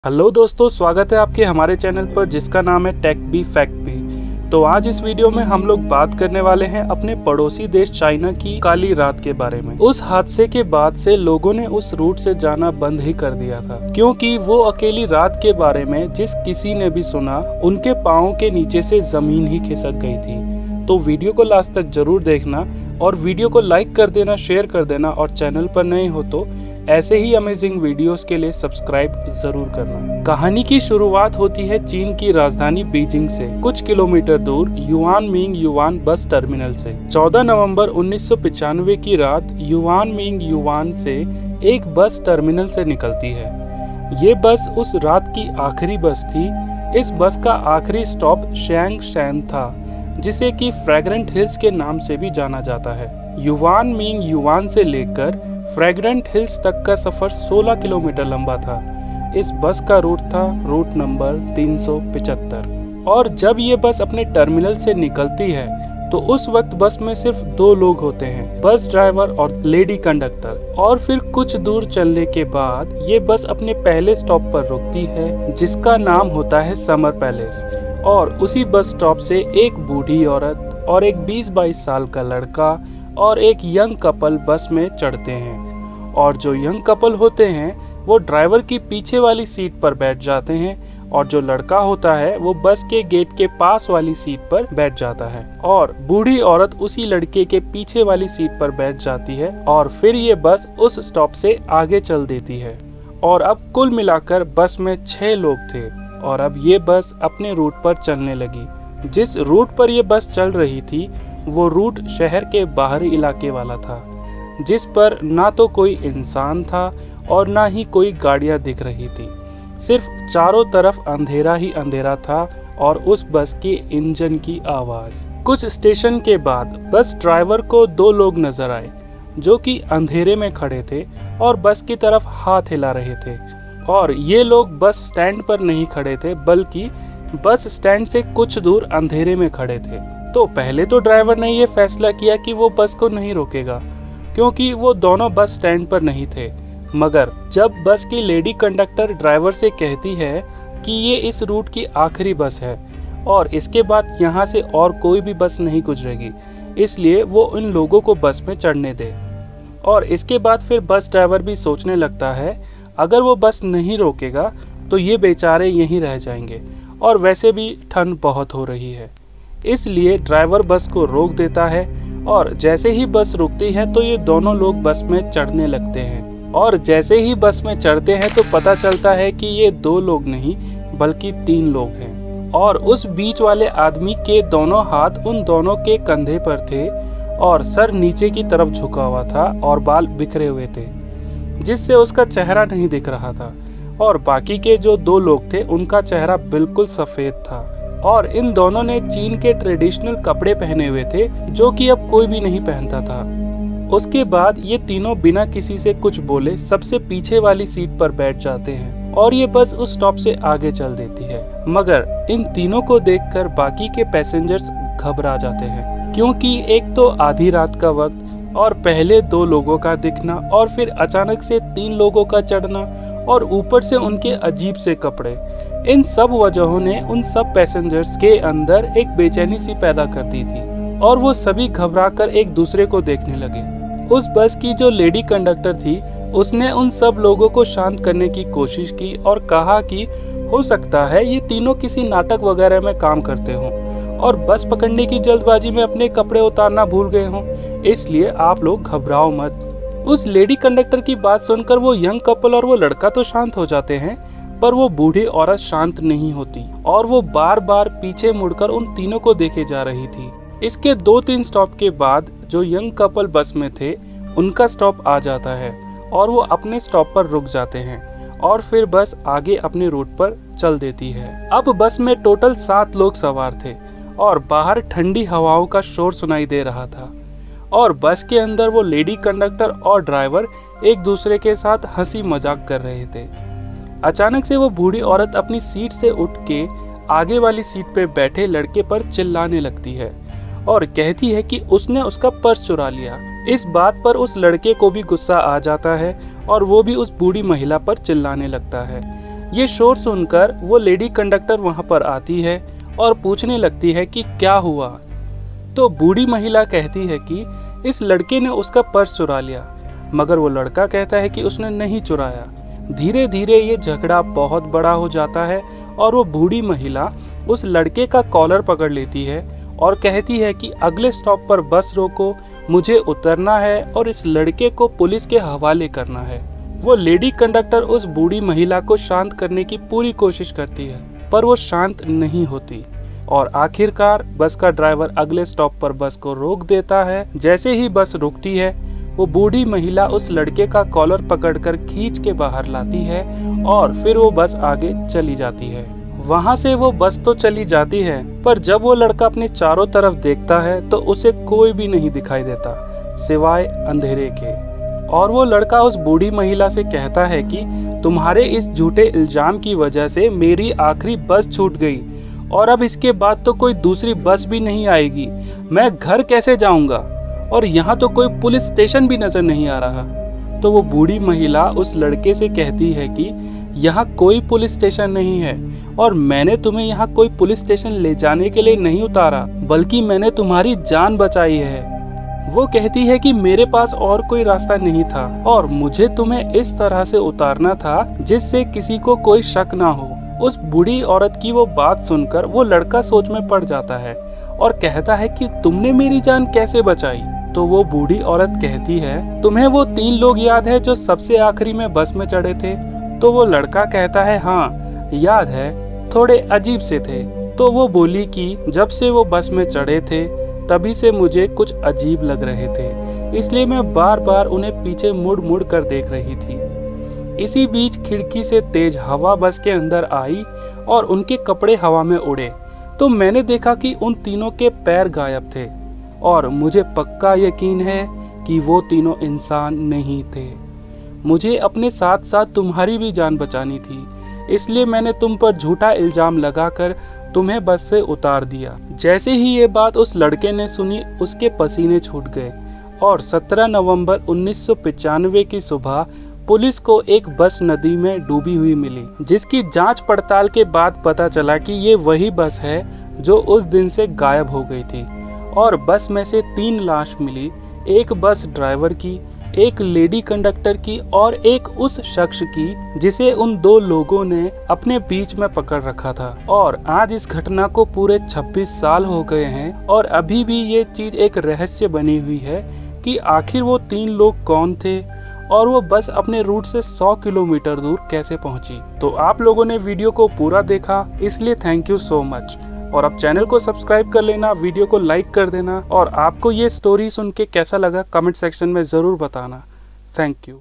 Hello दोस्तों, स्वागत है आपके हमारे चैनल पर जिसका नाम है टेक बी फैक्ट बी। तो आज इस वीडियो में हम लोग बात करने वाले हैं अपने पड़ोसी देश चाइना की काली रात के बारे में। उस हादसे के बाद से लोगों ने उस रूट से जाना बंद ही कर दिया था, क्योंकि वो अकेली रात के बारे में जिस किसी ने भी सुना उनके पाँव के नीचे से जमीन ही खिसक गई थी। तो वीडियो को लास्ट तक जरूर देखना और वीडियो को लाइक कर देना, शेयर कर देना और चैनल पर नए हो तो ऐसे ही अमेजिंग वीडियोस के लिए सब्सक्राइब जरूर करना। कहानी की शुरुआत होती है चीन की राजधानी बीजिंग से कुछ किलोमीटर दूर yuan Ming yuan bus terminal से। 14 नवंबर 1995 की रात युआन मिंग युआन से एक बस टर्मिनल से निकलती है। ये बस उस रात की आखिरी बस थी। इस बस का आखिरी स्टॉप शैंग शैन था, जिसे कि फ्रेग्रेंट हिल्स के नाम से भी जाना जाता है। युआन मिंग युआन से लेकर फ्रेग्रेंट हिल्स तक का सफर 16 किलोमीटर लंबा था। इस बस का रूट था रूट नंबर 375। और जब ये बस अपने टर्मिनल से निकलती है तो उस वक्त बस में सिर्फ 2 लोग होते हैं, बस ड्राइवर और लेडी कंडक्टर। और फिर कुछ दूर चलने के बाद ये बस अपने पहले स्टॉप पर रुकती है, जिसका नाम होता है समर पैलेस। और उसी बस स्टॉप से एक बूढ़ी औरत और एक 20-22 साल का लड़का और एक यंग कपल बस में चढ़ते हैं। और जो यंग कपल होते हैं वो ड्राइवर की पीछे वाली सीट पर बैठ जाते हैं और जो लड़का होता है वो बस के गेट के पास वाली सीट पर बैठ जाता है और बूढ़ी औरत उसी लड़के के पीछे वाली सीट पर बैठ जाती है। और फिर ये बस उस स्टॉप से आगे चल देती है। और अब कुल मिलाकर बस में 6 लोग थे और अब ये बस अपने रूट पर चलने लगी। जिस रूट पर ये बस चल रही थी वो रूट शहर के बाहरी इलाके वाला था, जिस पर ना तो कोई इंसान था और ना ही कोई गाड़ियां दिख रही थी। सिर्फ चारों तरफ अंधेरा ही अंधेरा था और उस बस के इंजन की आवाज। कुछ स्टेशन के बाद बस ड्राइवर को 2 लोग नजर आए जो कि अंधेरे में खड़े थे और बस की तरफ हाथ हिला रहे थे। और ये लोग बस स्टैंड पर नहीं खड़े थे, बल्कि बस स्टैंड से कुछ दूर अंधेरे में खड़े थे। तो पहले तो ड्राइवर ने ये फैसला किया कि वो बस को नहीं रोकेगा, क्योंकि वो दोनों बस स्टैंड पर नहीं थे। मगर जब बस की लेडी कंडक्टर ड्राइवर से कहती है कि ये इस रूट की आखिरी बस है और इसके बाद यहाँ से और कोई भी बस नहीं गुजरेगी, इसलिए वो इन लोगों को बस में चढ़ने दे। और इसके बाद फिर बस ड्राइवर भी सोचने लगता है अगर वो बस नहीं रोकेगा तो ये बेचारे यहीं रह जाएंगे और वैसे भी ठंड बहुत हो रही है। इसलिए ड्राइवर बस को रोक देता है और जैसे ही बस रुकती है तो ये दोनों लोग बस में चढ़ने लगते हैं। और जैसे ही बस में चढ़ते हैं तो पता चलता है कि ये 2 लोग नहीं बल्कि 3 लोग हैं। और उस बीच वाले आदमी के दोनों हाथ उन दोनों के कंधे पर थे और सर नीचे की तरफ झुका हुआ था और बाल बिखरे हुए थे, जिससे उसका चेहरा नहीं दिख रहा था। और बाकी के जो 2 लोग थे उनका चेहरा बिल्कुल सफेद था। और इन दोनों ने चीन के ट्रेडिशनल कपड़े पहने हुए थे, जो कि अब कोई भी नहीं पहनता था। उसके बाद ये तीनों बिना किसी से कुछ बोले सबसे पीछे वाली सीट पर बैठ जाते हैं और ये बस उस स्टॉप से आगे चल देती है। मगर इन तीनों को देखकर बाकी के पैसेंजर्स घबरा जाते हैं, क्योंकि एक तो आधी रात का वक्त और पहले 2 लोगों का दिखना और फिर अचानक से 3 लोगों का चढ़ना और ऊपर से उनके अजीब से कपड़े। इन सब वजहों ने उन सब पैसेंजर्स के अंदर एक बेचैनी सी पैदा कर दी थी और वो सभी घबराकर एक दूसरे को देखने लगे। उस बस की जो लेडी कंडक्टर थी उसने उन सब लोगों को शांत करने की कोशिश की और कहा कि हो सकता है ये तीनों किसी नाटक वगैरह में काम करते हों और बस पकड़ने की जल्दबाजी में अपने कपड़े उतारना भूल गए हों, इसलिए आप लोग घबराओ मत। उस लेडी कंडक्टर की बात सुनकर वो यंग कपल और वो लड़का तो शांत हो जाते हैं, पर वो बूढ़ी औरत शांत नहीं होती और वो बार बार पीछे मुड़कर उन तीनों को देखे जा रही थी। इसके 2-3 स्टॉप के बाद जो यंग कपल बस में थे उनका स्टॉप आ जाता है और वो अपने स्टॉप पर रुक जाते हैं और फिर बस आगे अपने रूट पर चल देती है। अब बस में टोटल 7 लोग सवार थे और बाहर ठंडी हवाओं का शोर सुनाई दे रहा था और बस के अंदर वो लेडी कंडक्टर और ड्राइवर एक दूसरे के साथ हंसी मजाक कर रहे थे। अचानक से वो बूढ़ी औरत अपनी सीट से उठ के आगे वाली सीट पे बैठे लड़के पर चिल्लाने लगती है और कहती है कि उसने उसका पर्स चुरा लिया। इस बात पर उस लड़के को भी गुस्सा आ जाता है और वो भी उस बूढ़ी महिला पर चिल्लाने लगता है। ये शोर सुनकर वो लेडी कंडक्टर वहाँ पर आती है और पूछने लगती है कि क्या हुआ। तो बूढ़ी महिला कहती है कि इस लड़के ने उसका पर्स चुरा लिया, मगर वो लड़का कहता है कि उसने नहीं चुराया। धीरे धीरे ये झगड़ा बहुत बड़ा हो जाता है और वो बूढ़ी महिला उस लड़के का कॉलर पकड़ लेती है और कहती है कि अगले स्टॉप पर बस रोको, मुझे उतरना है और इस लड़के को पुलिस के हवाले करना है। वो लेडी कंडक्टर उस बूढ़ी महिला को शांत करने की पूरी कोशिश करती है, पर वो शांत नहीं होती और आखिरकार बस का ड्राइवर अगले स्टॉप पर बस को रोक देता है। जैसे ही बस रुकती है, वो बूढ़ी महिला उस लड़के का कॉलर पकड़कर खींच के बाहर लाती है और फिर वो बस आगे चली जाती है। वहाँ से वो बस तो चली जाती है, पर जब वो लड़का अपने चारों तरफ देखता है तो उसे कोई भी नहीं दिखाई देता सिवाय अंधेरे के। और वो लड़का उस बूढ़ी महिला से कहता है कि तुम्हारे इस झूठे इल्जाम की वजह से मेरी आखिरी बस छूट गई और अब इसके बाद तो कोई दूसरी बस भी नहीं आएगी। मैं घर कैसे जाऊंगा? और यहाँ तो कोई पुलिस स्टेशन भी नजर नहीं आ रहा। तो वो बूढ़ी महिला उस लड़के से कहती है कि यहाँ कोई पुलिस स्टेशन नहीं है और मैंने तुम्हें यहाँ कोई पुलिस स्टेशन ले जाने के लिए नहीं उतारा, बल्कि मैंने तुम्हारी जान बचाई है। वो कहती है कि मेरे पास और कोई रास्ता नहीं था और मुझे तुम्हें इस तरह से उतारना था जिससे किसी को कोई शक ना हो। उस बूढ़ी औरत की वो बात सुनकर वो लड़का सोच में पड़ जाता है और कहता है कि तुमने मेरी जान कैसे बचाई? तो वो बूढ़ी औरत कहती है, तुम्हें वो 3 लोग याद है जो सबसे आखिरी में बस में चढ़े थे? तो वो लड़का कहता है, हाँ याद है, थोड़े अजीब से थे। तो वो बोली कि जब से वो बस में चढ़े थे तभी से मुझे कुछ अजीब लग रहे थे, इसलिए मैं बार बार उन्हें पीछे मुड़ मुड़ कर देख रही थी। इसी बीच खिड़की से तेज हवा बस के अंदर आई और उनके कपड़े हवा में उड़े। तो मैंने देखा कि उन तीनों के पैर गायब थे और मुझे पक्का यकीन है कि वो तीनों इंसान नहीं थे। मुझे अपने साथ साथ तुम्हारी भी जान बचानी थी, इसलिए मैंने तुम पर झूठा इल्जाम लगाकर तुम्हें बस से उतार दिया। जैसे ही ये बात उस लड़के ने सुनी, उसके पसीने छूट गए और 17 नवंबर 1995 की सुबह पुलिस को एक बस नदी में डूबी हुई मिली, जिसकी जांच पड़ताल के बाद पता चला कि ये वही बस है जो उस दिन से गायब हो गई थी। और बस में से 3 लाश मिली, एक बस ड्राइवर की, एक लेडी कंडक्टर की और एक उस शख्स की जिसे उन 2 लोगों ने अपने बीच में पकड़ रखा था। और आज इस घटना को पूरे 26 साल हो गए हैं और अभी भी ये चीज एक रहस्य बनी हुई है कि आखिर वो 3 लोग कौन थे और वो बस अपने रूट से 100 किलोमीटर दूर कैसे पहुंची। तो आप लोगों ने वीडियो को पूरा देखा, इसलिए थैंक यू सो मच। और अब चैनल को सब्सक्राइब कर लेना, वीडियो को लाइक कर देना और आपको ये स्टोरी सुन के कैसा लगा कमेंट सेक्शन में ज़रूर बताना। Thank you.